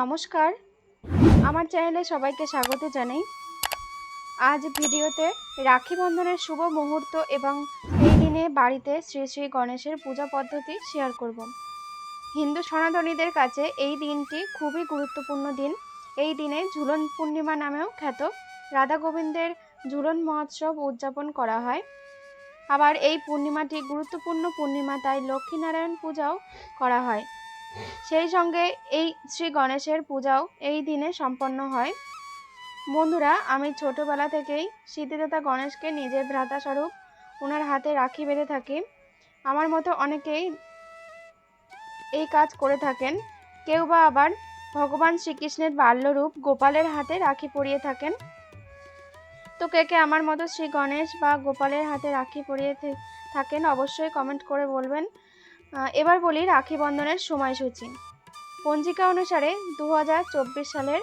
নমস্কার, আমার চ্যানেলে সবাইকে স্বাগত জানাই। আজ ভিডিওতে রাখি বন্ধনের শুভ মুহূর্ত এবং এই দিনে বাড়িতে শ্রী শ্রী গণেশের পূজা পদ্ধতি শেয়ার করব। হিন্দু সনাতনীদের কাছে এই দিনটি খুবই গুরুত্বপূর্ণ দিন। এই দিনে ঝুলন পূর্ণিমা নামেও খ্যাত রাধা গোবিন্দের ঝুলন মহোৎসব উদযাপন করা হয়। আবার এই পূর্ণিমাটি গুরুত্বপূর্ণ পূর্ণিমা, তাই লক্ষ্মীনারায়ণ পূজাও করা হয়। সেই সঙ্গে এই শ্রী গণেশের পূজাও এই দিনে সম্পন্ন হয়। বন্ধুরা, আমি ছোটবেলা থেকেই সিদ্ধিদাতা গণেশকে নিজের ভ্রাতা স্বরূপ ওনার হাতে রাখি বেঁধে থাকি। আমার মতো অনেকেই এই কাজ করে থাকেন। কেউ বা আবার ভগবান শ্রীকৃষ্ণের বাল্যরূপ গোপালের হাতে রাখি পরিয়ে থাকেন। তো কে কে আমার মতো শ্রী গণেশ বা গোপালের হাতে রাখি পরিয়ে থাকেন অবশ্যই কমেন্ট করে বলবেন। এবার বলি রাখি বন্ধনের সময়সূচি। পঞ্জিকা অনুসারে 2024 সালের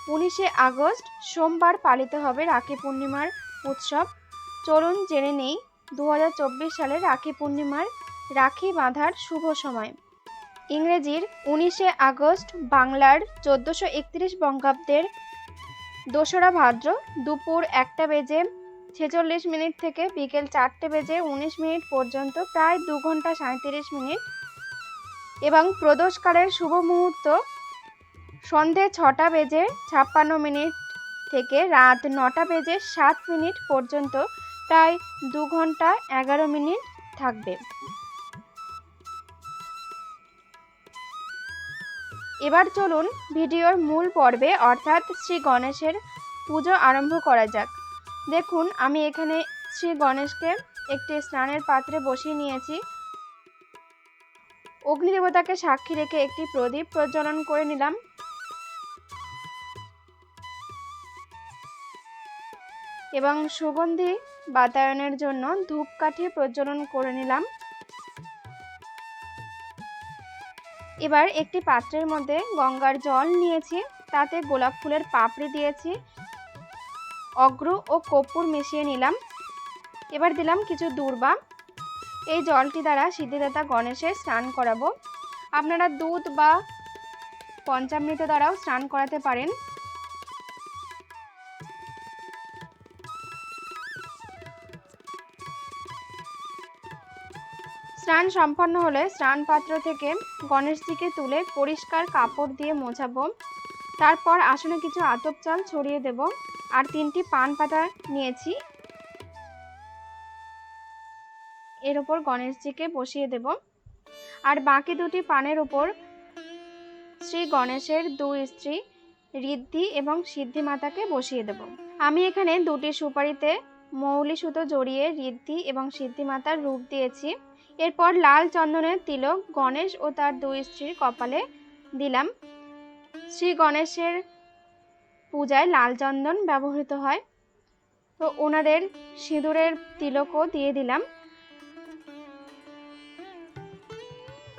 19শে আগস্ট সোমবার পালিত হবে রাখি পূর্ণিমার উৎসব। চলুন জেনে নেই 2024 সালের রাখি পূর্ণিমার রাখি বাঁধার শুভ সময়। ইংরেজির 19শে আগস্ট, বাংলার 1431 বঙ্গাব্দের 2রা ভাদ্র দুপুর 1:46 থেকে বিকেল 4:19 পর্যন্ত প্রায় 2 ঘন্টা 37 মিনিট এবং প্রদোষকালের শুভ মুহূর্ত সন্ধে 6:56 থেকে রাত 9:07 পর্যন্ত প্রায় 2 ঘন্টা 11 মিনিট থাকবে। এবার চলুন ভিডিওর মূল পর্বে অর্থাৎ শ্রী গণেশের পুজো আরম্ভ করা যাক। দেখুন, আমি এখানে শ্রী গণেশকে একটি স্নানের পাত্রে বসিয়ে নিয়েছি। অগ্নিদেবতাকে সাক্ষী রেখে একটি প্রদীপ প্রজ্বলন করে নিলাম। এবং সুগন্ধি বাতায়নের জন্য ধূপকাঠি প্রজ্বলন করে নিলাম। এবার একটি পাত্রের মধ্যে গঙ্গার জল নিয়েছি, তাতে গোলাপ ফুলের পাপড়ি দিয়েছি, অগ্র ও কর্পূর মিশিয়ে নিলাম। এবার দিলাম কিছু দূর্বা। এই জলটি দ্বারা সিদ্ধিদাতা গণেশের স্নান করাবো। আপনারা দুধ বা পঞ্চামৃত দ্বারাও স্নান করাতে পারেন। স্নান সম্পন্ন হলে স্নান পাত্র থেকে গণেশজিকে তুলে পরিষ্কার কাপড় দিয়ে মোছাবো। তারপর আসনে কিছু আতপ চাল ছড়িয়ে দেব আর 3টি পান পাতা নিয়েছি, এর উপর গণেশজিকে বসিয়ে দেব। আর বাকি 2টি পানের উপর শ্রী গণেশের 2 স্ত্রী ঋদ্ধি এবং সিদ্ধি মাতাকে বসিয়ে দেব। আমি এখানে 2টি সুপারিতে মৌলি সুতো জড়িয়ে ঋদ্ধি এবং সিদ্ধি মাতার রূপ দিয়েছি। এরপর লাল চন্দনের তিলক গণেশ ও তার 2 স্ত্রীর কপালে দিলাম। শ্রী গণেশের পূজায় লাল চন্দন ব্যবহৃত হয়, তো ওনাদের সিঁদুরের তিলকও দিয়ে দিলাম।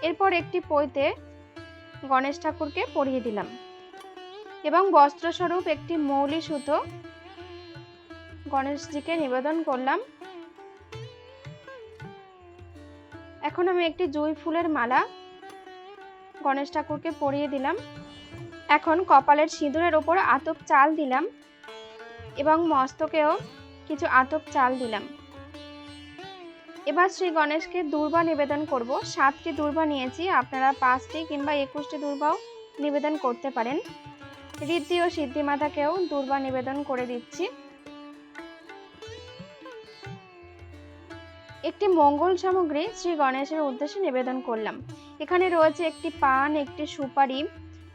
এরপর একটি পৈতে গণেশ ঠাকুরকে পরিয়ে দিলাম এবং বস্ত্রস্বরূপ একটি মৌলি সুতো গণেশজিকে নিবেদন করলাম। এখন আমি একটি জুঁই ফুলের মালা গণেশ ঠাকুরকে পরিয়ে দিলাম। এখন কপালের সিঁদুরের ওপর আতপ চাল দিলাম এবং মস্তকেও কিছু আতপ চাল দিলাম। এবার শ্রী গণেশকে দূর্বা নিবেদন করব। 7টি দূর্বা নিয়েছি, আপনারা 5টি কিংবা 21টি দূর্বাও নিবেদন করতে পারেন। ঋদ্ধি ও সিদ্ধি মাতাকেও দূর্বা নিবেদন করে দিচ্ছি। একটি মঙ্গল সামগ্রী শ্রী গণেশের উদ্দেশ্যে নিবেদন করলাম। এখানে রয়েছে একটি পান, একটি সুপারি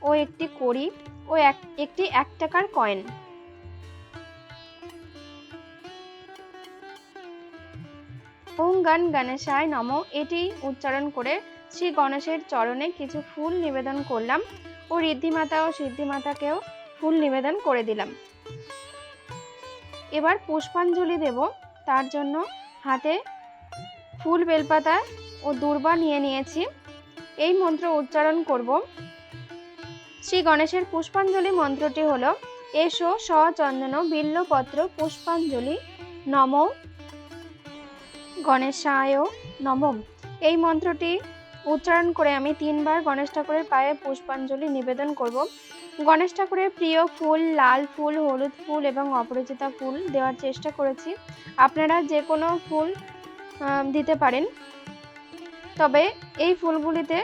ও একটি কড়ি ও একটি 1 টাকার কয়েন। ওং গণ গণেশায় নমঃ এটি উচ্চারণ করে শ্রী গণেশের চরণে কিছু ফুল নিবেদন করলাম ও ঋদ্ধিমাতা ও সিদ্ধিমাতাকেও ফুল নিবেদন করে দিলাম। এবার পুষ্পাঞ্জলি দেব, তার জন্য হাতে ফুল, বেলপাতা ও দূর্বা নিয়ে নিয়েছি। এই মন্ত্র উচ্চারণ করব। শ্রী গণেশের পুষ্পাঞ্জলি মন্ত্রটি হলো এসো সচন্দন বিল্লপত্র পুষ্পাঞ্জলি নমঃ গণেশায় নমঃ। এই মন্ত্রটি উচ্চারণ করে আমি 3 বার গণেশ ঠাকুরের পায়ে পুষ্পাঞ্জলি নিবেদন করব। গণেশ ঠাকুরের প্রিয় ফুল লাল ফুল, হলুদ ফুল এবং অপরাজিতা ফুল দেওয়ার চেষ্টা করেছি। আপনারা যে কোনো ফুল দিতে পারেন, তবে এই ফুলগুলিতে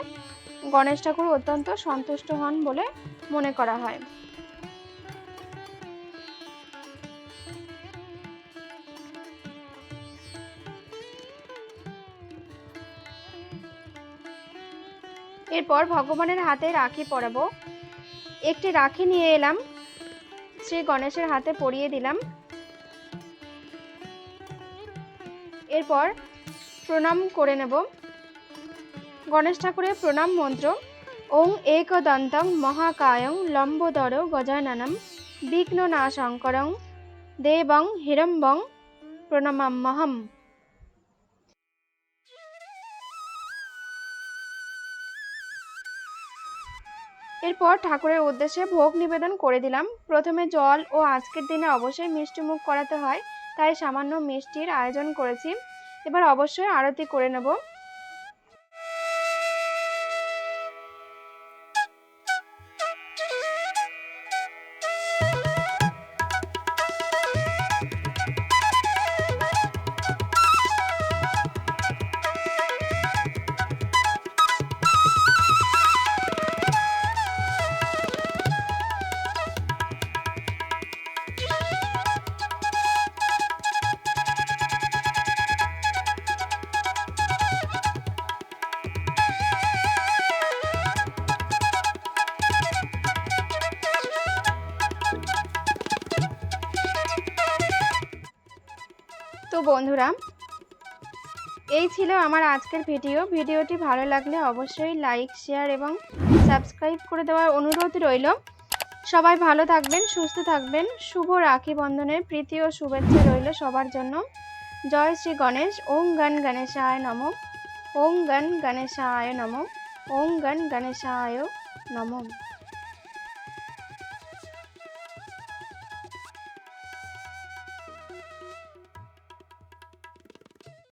গণেশ ঠাকুর অত্যন্ত সন্তুষ্ট হন বলে মনে করা হয়। এরপর ভগবানের হাতে রাখি পরাবো। একটি রাখি নিয়ে এলাম, শ্রী গণেশের হাতে পরিয়ে দিলাম। এরপর প্রণাম করে নেব। গণেশ ঠাকুরের প্রণাম মন্ত্র: ওং একদন্তং মহাকায়ং লম্বোদর গজাননম বিঘ্ননাশঙ্করং দেবং হিরম্বং প্রণমাম্যহম। এরপর ঠাকুরের উদ্দেশ্যে ভোগ নিবেদন করে দিলাম। প্রথমে জল ও আজকের দিনে অবশ্যই মিষ্টি মুখ করাতে হয়, তাই সামান্য মিষ্টির আয়োজন করেছি। এবার অবশ্যই আরতি করে নেব। তো বন্ধুরা, এই ছিল আমার আজকের ভিডিওটি ভালো লাগলে অবশ্যই লাইক, শেয়ার এবং সাবস্ক্রাইব করে দেওয়ার অনুরোধ রইল। সবাই ভালো থাকবেন, সুস্থ থাকবেন। শুভ রাখি বন্ধনের প্রীতি ও শুভেচ্ছা রইল সবার জন্য। জয় শ্রী গণেশ। ওং গণ গণেশায় নমঃ। ওং গণ গণেশায় নমঃ। ওং গণ গণেশায় নমঃ।